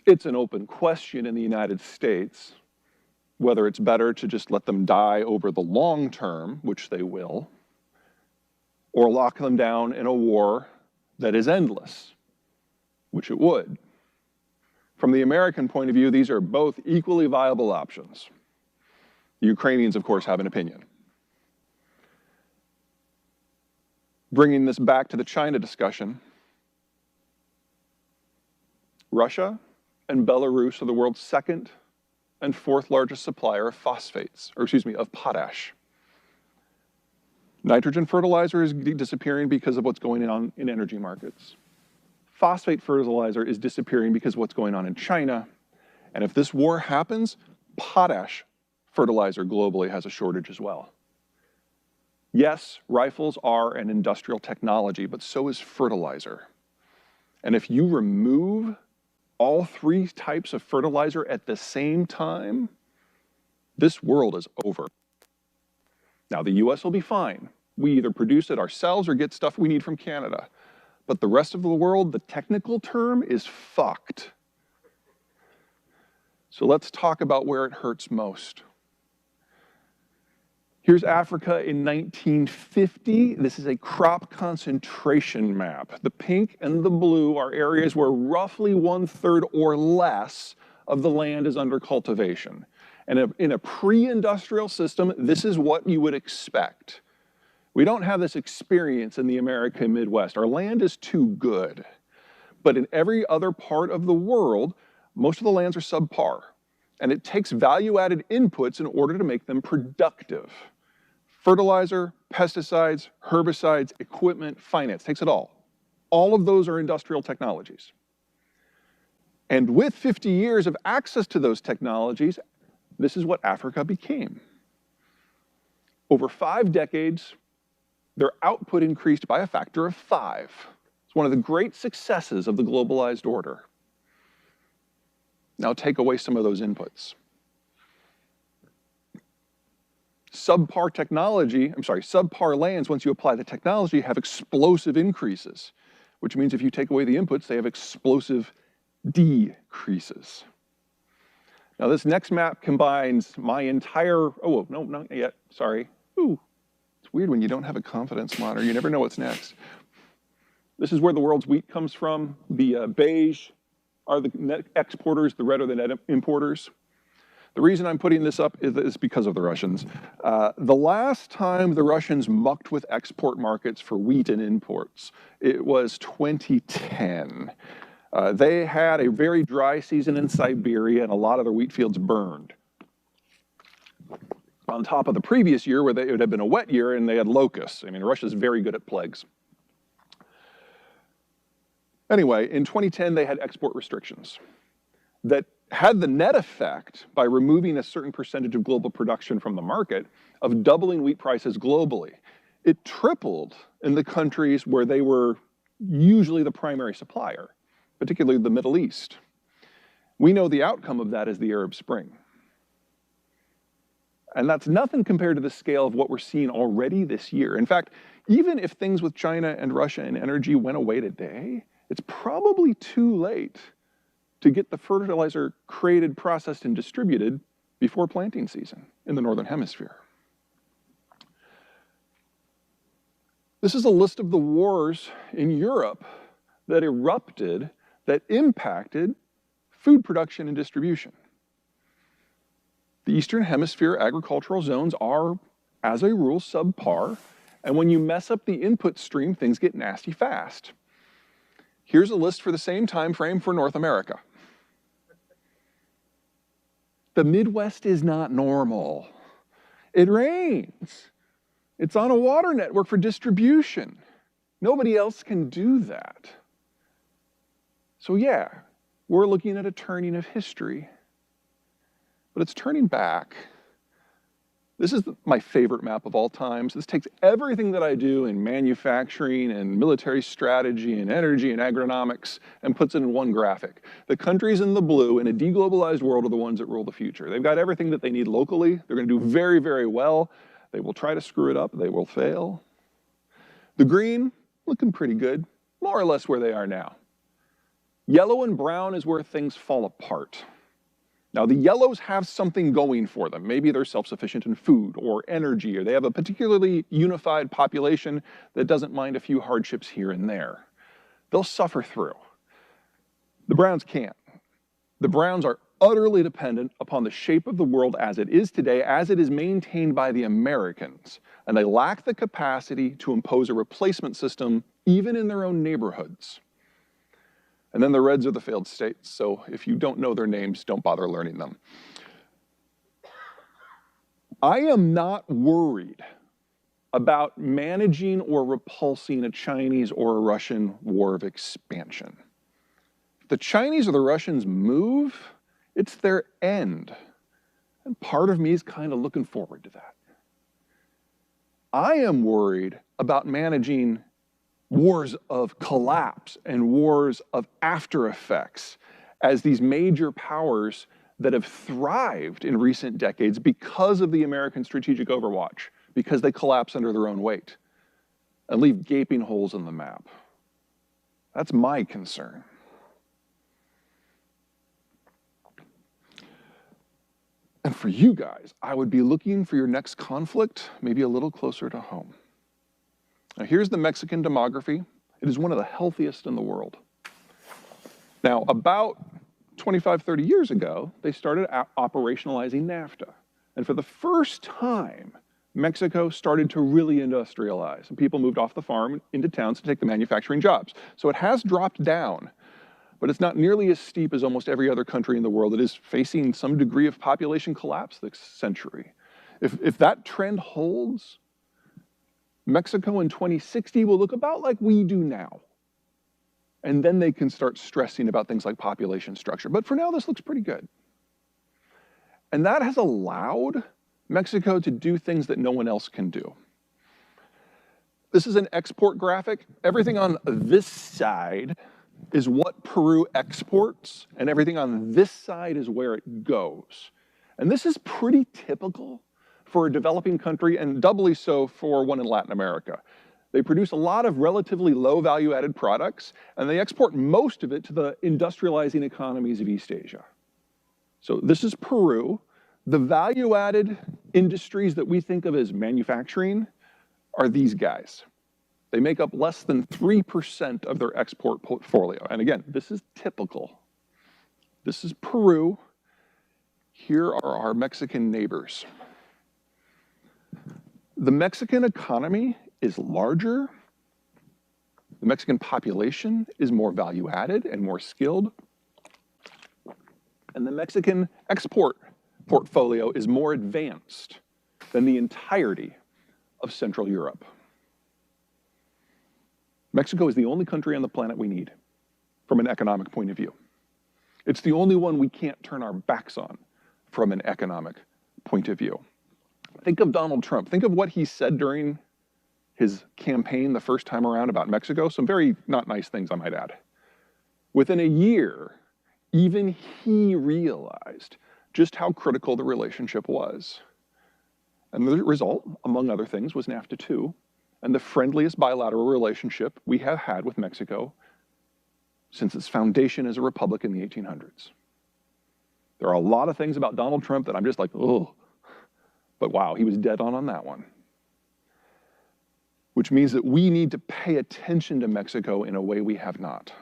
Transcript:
It's an open question in the United States whether it's better to just let them die over the long term, which they will, or lock them down in a war that is endless, which it would. From the American point of view, these are both equally viable options. The Ukrainians, of course, have an opinion. Bringing this back to the China discussion, Russia and Belarus are the world's second and fourth largest supplier of phosphates, or excuse me, of potash. Nitrogen fertilizer is disappearing because of what's going on in energy markets. Phosphate fertilizer is disappearing because of what's going on in China. And if this war happens, potash fertilizer globally has a shortage as well. Yes, rifles are an industrial technology, but so is fertilizer. And if you remove all three types of fertilizer at the same time, this world is over. Now, the US will be fine. We either produce it ourselves or get stuff we need from Canada. But the rest of the world, the technical term is fucked. So let's talk about where it hurts most. Here's Africa in 1950. This is a crop concentration map. The pink and the blue are areas where roughly 1/3 or less of the land is under cultivation. And in a pre-industrial system, this is what you would expect. We don't have this experience in the American Midwest. Our land is too good. But in every other part of the world, most of the lands are subpar. And it takes value-added inputs in order to make them productive. Fertilizer, pesticides, herbicides, equipment, finance, takes it all. All of those are industrial technologies. And with 50 years of access to those technologies, this is what Africa became. Over 5 decades, their output increased by a factor of 5. It's one of the great successes of the globalized order. Now take away some of those inputs. Subpar lands, once you apply the technology, have explosive increases, which means if you take away the inputs, they have explosive decreases. Now this next map combines my entire, oh, no, not yet, sorry. Ooh, it's weird when you don't have a confidence monitor, you never know what's next. This is where the world's wheat comes from. The beige are the net exporters, the red are the net importers. The reason I'm putting this up is because of the Russians. The last time the Russians mucked with export markets for wheat and imports, it was 2010. They had a very dry season in Siberia and a lot of their wheat fields burned. On top of the previous year where it had been a wet year and they had locusts. I mean, Russia's very good at plagues. Anyway, in 2010, they had export restrictions that had the net effect, by removing a certain percentage of global production from the market, of doubling wheat prices globally. It tripled in the countries where they were usually the primary supplier, particularly the Middle East. We know the outcome of that is the Arab Spring. And that's nothing compared to the scale of what we're seeing already this year. In fact, even if things with China and Russia and energy went away today, it's probably too late to get the fertilizer created, processed, and distributed before planting season in the Northern Hemisphere. This is a list of the wars in Europe that erupted, that impacted food production and distribution. The Eastern Hemisphere agricultural zones are, as a rule, subpar, and when you mess up the input stream, things get nasty fast. Here's a list for the same time frame for North America. The Midwest is not normal. It rains. It's on a water network for distribution. Nobody else can do that. So yeah, we're looking at a turning of history, but it's turning back. This is my favorite map of all times. This takes everything that I do in manufacturing and military strategy and energy and agronomics and puts it in one graphic. The countries in the blue in a deglobalized world are the ones that rule the future. They've got everything that they need locally. They're going to do very, very well. They will try to screw it up. They will fail. The green, looking pretty good, more or less where they are now. Yellow and brown is where things fall apart. Now, the yellows have something going for them. Maybe they're self-sufficient in food or energy, or they have a particularly unified population that doesn't mind a few hardships here and there. They'll suffer through. The browns can't. The browns are utterly dependent upon the shape of the world as it is today, as it is maintained by the Americans, and they lack the capacity to impose a replacement system even in their own neighborhoods. And then the reds are the failed states, so if you don't know their names, don't bother learning them. I am not worried about managing or repulsing a Chinese or a Russian war of expansion. If the Chinese or the Russians move, it's their end. And part of me is kind of looking forward to that. I am worried about managing wars of collapse and wars of after effects as these major powers that have thrived in recent decades because of the American strategic overwatch, because they collapse under their own weight and leave gaping holes in the map. That's my concern. And for you guys, I would be looking for your next conflict maybe a little closer to home. Now, here's the Mexican demography. It is one of the healthiest in the world. Now, about 25, 30 years ago, they started operationalizing NAFTA. And for the first time, Mexico started to really industrialize, and people moved off the farm into towns to take the manufacturing jobs. So it has dropped down, but it's not nearly as steep as almost every other country in the world. It is facing some degree of population collapse this century. If that trend holds, Mexico in 2060 will look about like we do now. And then they can start stressing about things like population structure. But for now, this looks pretty good. And that has allowed Mexico to do things that no one else can do. This is an export graphic. Everything on this side is what Peru exports, and everything on this side is where it goes. And this is pretty typical for a developing country, and doubly so for one in Latin America. They produce a lot of relatively low value-added products, and they export most of it to the industrializing economies of East Asia. So this is Peru. The value-added industries that we think of as manufacturing are these guys. They make up less than 3% of their export portfolio. And again, this is typical. This is Peru. Here are our Mexican neighbors. The Mexican economy is larger. The Mexican population is more value-added and more skilled. And the Mexican export portfolio is more advanced than the entirety of Central Europe. Mexico is the only country on the planet we need from an economic point of view. It's the only one we can't turn our backs on from an economic point of view. Think of Donald Trump. Think of what he said during his campaign the first time around about Mexico. Some very not nice things, I might add. Within a year, even he realized just how critical the relationship was. And the result, among other things, was NAFTA 2, and the friendliest bilateral relationship we have had with Mexico since its foundation as a republic in the 1800s. There are a lot of things about Donald Trump that I'm just like, oh, but wow, he was dead on that one. Which means that we need to pay attention to Mexico in a way we have not.